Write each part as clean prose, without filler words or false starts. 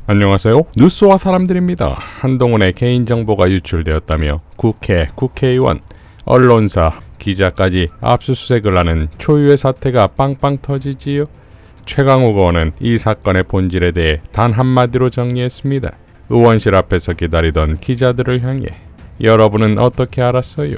안녕하세요. 뉴스와 사람들입니다. 한동훈의 개인정보가 유출되었다며 국회, 국회의원, 언론사, 기자까지 압수수색을 하는 초유의 사태가 빵빵 터지지요. 최강욱 의원은 이 사건의 본질에 대해 단 한마디로 정리했습니다. 의원실 앞에서 기다리던 기자들을 향해 여러분은 어떻게 알았어요?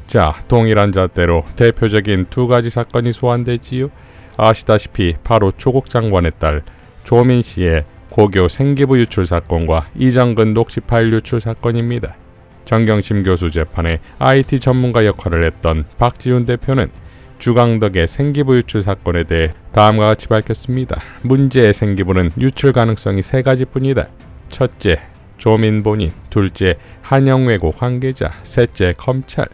자, 동일한 잣대로 대표적인 두 가지 사건이 소환되지요. 아시다시피 바로 조국 장관의 딸 조민 씨의 고교 생기부 유출 사건과 이정근 녹취 파일 유출 사건입니다. 정경심 교수 재판에 IT 전문가 역할을 했던 박지훈 대표는 주강덕의 생기부 유출 사건에 대해 다음과 같이 밝혔습니다. 문제의 생기부는 유출 가능성이 세 가지뿐이다. 첫째, 조민 본인, 둘째, 한영외고 관계자, 셋째, 검찰.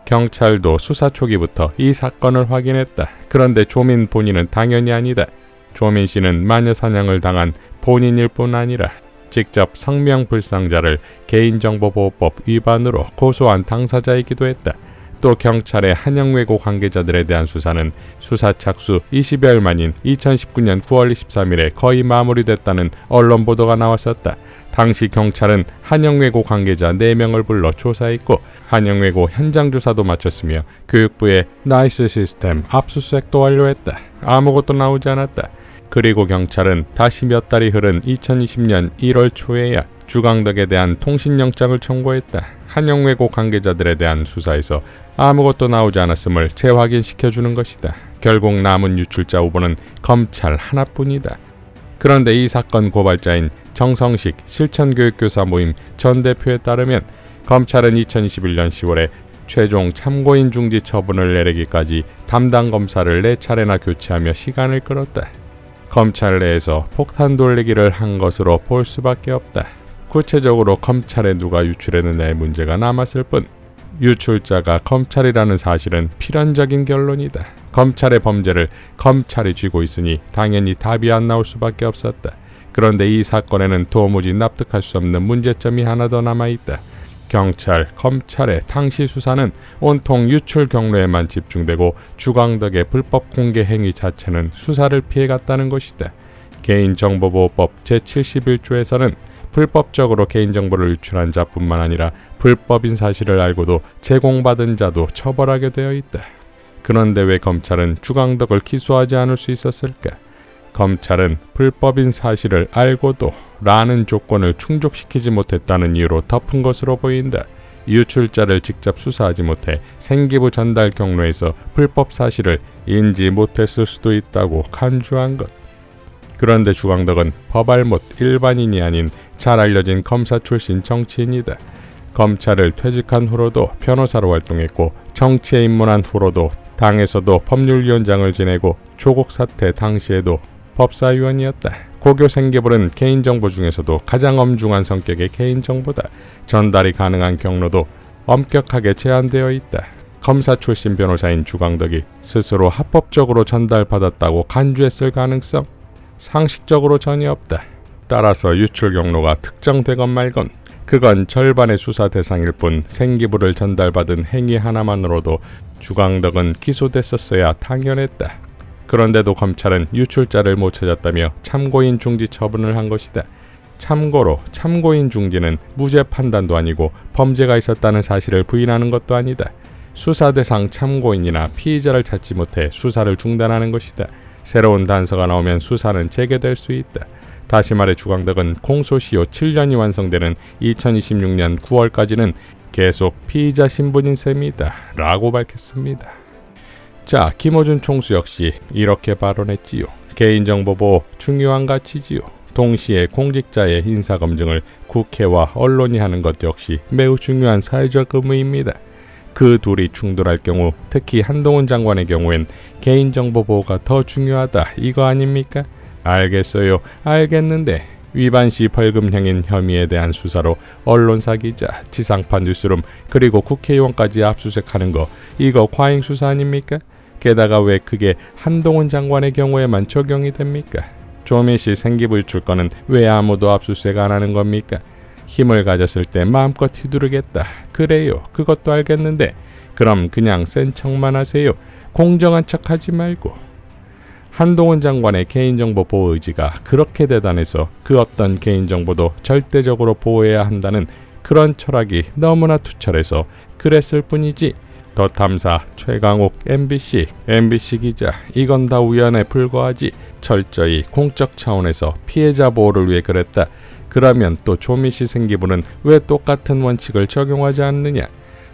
경찰도 수사 초기부터 이 사건을 확인했다. 그런데 조민 본인은 당연히 아니다. 조민 씨는 마녀 사냥을 당한 본인일 뿐 아니라 직접 성명불상자를 개인정보보호법 위반으로 고소한 당사자이기도 했다. 또 경찰의 한영외고 관계자들에 대한 수사는 수사 착수 20여일 만인 2019년 9월 23일에 거의 마무리됐다는 언론 보도가 나왔었다. 당시 경찰은 한영외고 관계자 4명을 불러 조사했고 한영외고 현장 조사도 마쳤으며 교육부의 나이스 시스템 압수수색도 완료했다. 아무것도 나오지 않았다. 그리고 경찰은 다시 몇 달이 흐른 2020년 1월 초에야 주강덕에 대한 통신영장을 청구했다. 한영외고 관계자들에 대한 수사에서 아무것도 나오지 않았음을 재확인시켜주는 것이다. 결국 남은 유출자 후보는 검찰 하나뿐이다. 그런데 이 사건 고발자인 정성식 실천교육교사 모임 전 대표에 따르면 검찰은 2021년 10월에 최종 참고인 중지 처분을 내리기까지 담당 검사를 4차례나 교체하며 시간을 끌었다. 검찰 내에서 폭탄 돌리기를 한 것으로 볼 수밖에 없다. 구체적으로 검찰에 누가 유출했느냐의 문제가 남았을 뿐 유출자가 검찰이라는 사실은 필연적인 결론이다. 검찰의 범죄를 검찰이 쥐고 있으니 당연히 답이 안 나올 수밖에 없었다. 그런데 이 사건에는 도무지 납득할 수 없는 문제점이 하나 더 남아있다. 경찰, 검찰의 당시 수사는 온통 유출 경로에만 집중되고 주강덕의 불법 공개 행위 자체는 수사를 피해갔다는 것이다. 개인정보보호법 제71조에서는 불법적으로 개인정보를 유출한 자뿐만 아니라 불법인 사실을 알고도 제공받은 자도 처벌하게 되어 있다. 그런데 왜 검찰은 주강덕을 기소하지 않을 수 있었을까? 검찰은 불법인 사실을 알고도 라는 조건을 충족시키지 못했다는 이유로 덮은 것으로 보인다. 유출자를 직접 수사하지 못해 생기부 전달 경로에서 불법 사실을 인지 못했을 수도 있다고 간주한 것. 그런데 주강덕은 법알못 일반인이 아닌 잘 알려진 검사 출신 정치인이다. 검찰을 퇴직한 후로도 변호사로 활동했고 정치에 입문한 후로도 당에서도 법률위원장을 지내고 조국 사태 당시에도 법사위원이었다. 고교 생기부는 개인정보 중에서도 가장 엄중한 성격의 개인정보다. 전달이 가능한 경로도 엄격하게 제한되어 있다. 검사 출신 변호사인 주강덕이 스스로 합법적으로 전달받았다고 간주했을 가능성? 상식적으로 전혀 없다. 따라서 유출 경로가 특정되건 말건 그건 절반의 수사 대상일 뿐 생기부를 전달받은 행위 하나만으로도 주강덕은 기소됐었어야 당연했다. 그런데도 검찰은 유출자를 못 찾았다며 참고인 중지 처분을 한 것이다. 참고로 참고인 중지는 무죄 판단도 아니고 범죄가 있었다는 사실을 부인하는 것도 아니다. 수사 대상 참고인이나 피의자를 찾지 못해 수사를 중단하는 것이다. 새로운 단서가 나오면 수사는 재개될 수 있다. 다시 말해 주강덕은 공소시효 7년이 완성되는 2026년 9월까지는 계속 피의자 신분인 셈이다 라고 밝혔습니다. 자, 김어준 총수 역시 이렇게 발언했지요. 개인정보 보호 중요한 가치지요. 동시에 공직자의 인사검증을 국회와 언론이 하는 것 역시 매우 중요한 사회적 의무입니다. 그 둘이 충돌할 경우 특히 한동훈 장관의 경우엔 개인정보 보호가 더 중요하다 이거 아닙니까? 알겠어요. 알겠는데 위반 시 벌금형인 혐의에 대한 수사로 언론사 기자, 지상파 뉴스룸 그리고 국회의원까지 압수수색하는 거 이거 과잉 수사 아닙니까? 게다가 왜 그게 한동훈 장관의 경우에만 적용이 됩니까? 조민 씨 생기부 유출건은 왜 아무도 압수수색 안 하는 겁니까? 힘을 가졌을 때 마음껏 휘두르겠다. 그래요. 그것도 알겠는데 그럼 그냥 센 척만 하세요. 공정한 척 하지 말고. 한동훈 장관의 개인정보 보호 의지가 그렇게 대단해서 그 어떤 개인정보도 절대적으로 보호해야 한다는 그런 철학이 너무나 투철해서 그랬을 뿐이지. 더 탐사 최강욱 MBC 기자, 이건 다 우연에 불과하지. 철저히 공적 차원에서 피해자 보호를 위해 그랬다. 그러면 또 조미씨 생기부는 왜 똑같은 원칙을 적용하지 않느냐?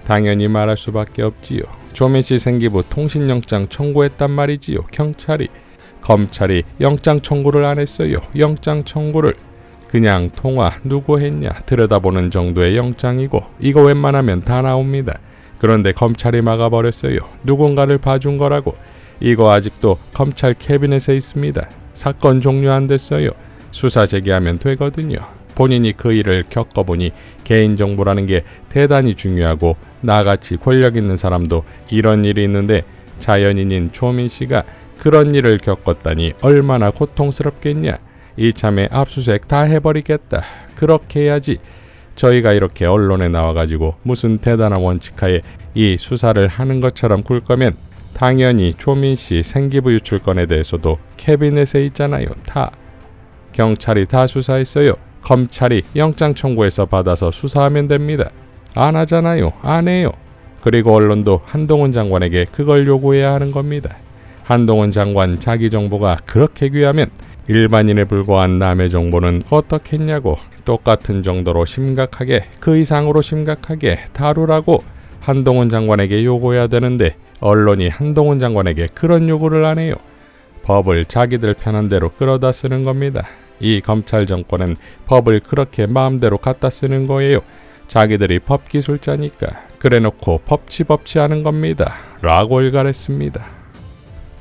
당연히 말할 수밖에 없지요. 조미씨 생기부 통신영장 청구했단 말이지요. 경찰이. 검찰이 영장 청구를 안 했어요. 영장 청구를. 그냥 통화 누구 했냐 들여다보는 정도의 영장이고 이거 웬만하면 다 나옵니다. 그런데 검찰이 막아버렸어요. 누군가를 봐준 거라고. 이거 아직도 검찰 캐비넷에 있습니다. 사건 종료 안 됐어요. 수사 제기하면 되거든요. 본인이 그 일을 겪어보니 개인정보라는 게 대단히 중요하고 나같이 권력 있는 사람도 이런 일이 있는데 자연인인 조민 씨가 그런 일을 겪었다니 얼마나 고통스럽겠냐. 이참에 압수수색 다 해버리겠다. 그렇게 해야지. 저희가 이렇게 언론에 나와가지고 무슨 대단한 원칙하에 이 수사를 하는 것처럼 굴 거면 당연히 조민 씨 생기부 유출 건에 대해서도 캐비넷에 있잖아요. 다. 경찰이 다 수사했어요. 검찰이 영장 청구해서 받아서 수사하면 됩니다. 안 하잖아요. 안 해요. 그리고 언론도 한동훈 장관에게 그걸 요구해야 하는 겁니다. 한동훈 장관 자기 정보가 그렇게 귀하면 일반인에 불과한 남의 정보는 어떻겠냐고. 똑같은 정도로 심각하게, 그 이상으로 심각하게 다루라고 한동훈 장관에게 요구해야 되는데 언론이 한동훈 장관에게 그런 요구를 안 해요. 법을 자기들 편한 대로 끌어다 쓰는 겁니다. 이 검찰 정권은 법을 그렇게 마음대로 갖다 쓰는 거예요. 자기들이 법기술자니까. 그래놓고 법치 하는 겁니다. 라고 일갈했습니다.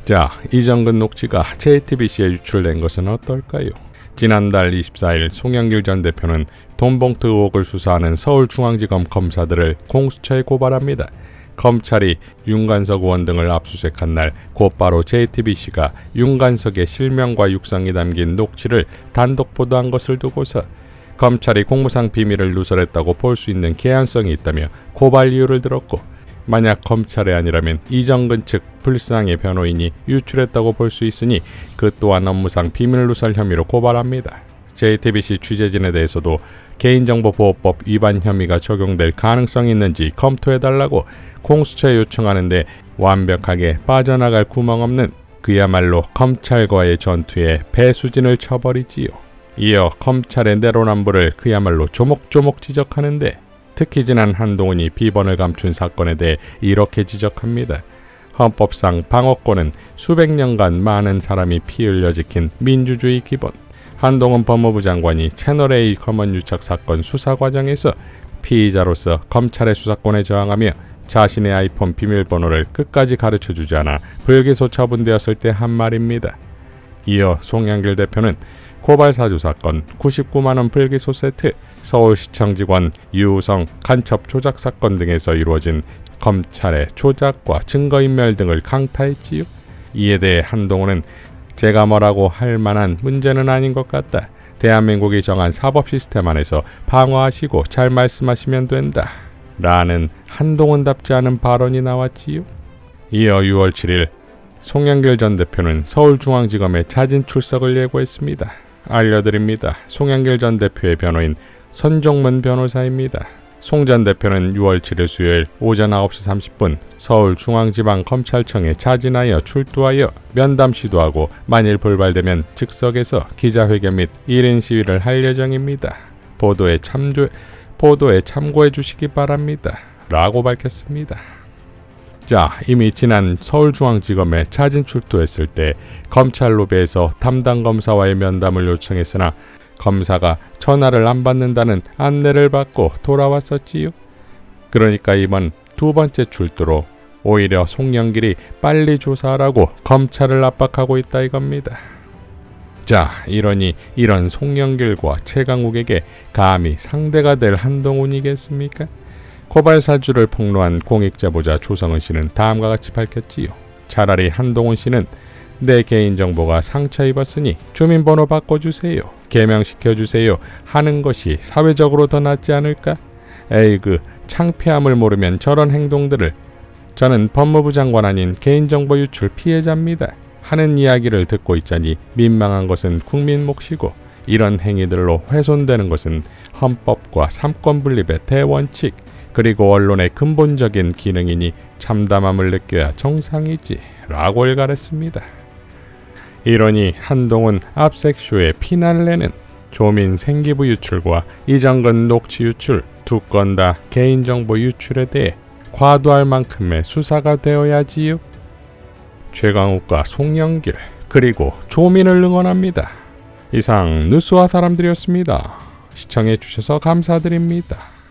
자, 이정근 녹취가 JTBC에 유출된 것은 어떨까요? 지난달 24일 송영길 전 대표는 돈봉투 의혹을 수사하는 서울중앙지검 검사들을 공수처에 고발합니다. 검찰이 윤관석 의원 등을 압수수색한 날 곧바로 JTBC가 윤관석의 실명과 육성이 담긴 녹취를 단독 보도한 것을 두고서 검찰이 공무상 비밀을 누설했다고 볼 수 있는 개연성이 있다며 고발 이유를 들었고, 만약 검찰이 아니라면 이정근 측 불상의 변호인이 유출했다고 볼 수 있으니 그 또한 업무상 비밀 누설 혐의로 고발합니다. JTBC 취재진에 대해서도 개인정보보호법 위반 혐의가 적용될 가능성이 있는지 검토해달라고 공수처에 요청하는데 완벽하게 빠져나갈 구멍 없는 그야말로 검찰과의 전투에 배수진을 쳐버리지요. 이어 검찰의 내로남불을 그야말로 조목조목 지적하는데 특히 지난 한동훈이 비번을 감춘 사건에 대해 이렇게 지적합니다. 헌법상 방어권은 수백 년간 많은 사람이 피 흘려 지킨 민주주의 기본. 한동훈 법무부 장관이 채널A 검언 유착 사건 수사 과정에서 피의자로서 검찰의 수사권에 저항하며 자신의 아이폰 비밀번호를 끝까지 가르쳐주지 않아 불기소 처분되었을 때 한 말입니다. 이어 송영길 대표는 고발사주 사건, 99만원 불기소 세트, 서울시청 직원 유우성 간첩 조작 사건 등에서 이루어진 검찰의 조작과 증거인멸 등을 강타했지요. 이에 대해 한동훈은 제가 뭐라고 할 만한 문제는 아닌 것 같다. 대한민국이 정한 사법 시스템 안에서 방어하시고 잘 말씀하시면 된다. 라는 한동훈답지 않은 발언이 나왔지요. 이어 6월 7일 송영길 전 대표는 서울중앙지검에 자진 출석을 예고했습니다. 알려드립니다. 송영길 전 대표의 변호인 선종문 변호사입니다. 송 전 대표는 6월 7일 수요일 오전 9시 30분 서울중앙지방검찰청에 자진하여 출두하여 면담 시도하고 만일 불발되면 즉석에서 기자회견 및 1인 시위를 할 예정입니다. 보도에 참고해 주시기 바랍니다. 라고 밝혔습니다. 자, 이미 지난 서울중앙지검에 자진 출두했을 때 검찰 로비에서 담당 검사와의 면담을 요청했으나 검사가 전화를 안 받는다는 안내를 받고 돌아왔었지요. 그러니까 이번 두 번째 출두로 오히려 송영길이 빨리 조사하라고 검찰을 압박하고 있다 이겁니다. 자, 이러니 이런 송영길과 최강욱에게 감히 상대가 될 한동훈이겠습니까? 고발사주를 폭로한 공익제보자 조성은 씨는 다음과 같이 밝혔지요. 차라리 한동훈 씨는 내 개인정보가 상처 입었으니 주민번호 바꿔주세요, 개명시켜주세요 하는 것이 사회적으로 더 낫지 않을까? 에이그, 창피함을 모르면 저런 행동들을. 저는 법무부 장관 아닌 개인정보 유출 피해자입니다. 하는 이야기를 듣고 있자니 민망한 것은 국민 몫이고 이런 행위들로 훼손되는 것은 헌법과 삼권분립의 대원칙 그리고 언론의 근본적인 기능이니 참담함을 느껴야 정상이지 라고 일갈했습니다. 이러니 한동훈 압색쇼의 피날레는 조민 생기부 유출과 이정근 녹취 유출 두 건 다 개인정보 유출에 대해 과도할 만큼의 수사가 되어야지요. 최강욱과 송영길 그리고 조민을 응원합니다. 이상 뉴스와 사람들이었습니다. 시청해 주셔서 감사드립니다.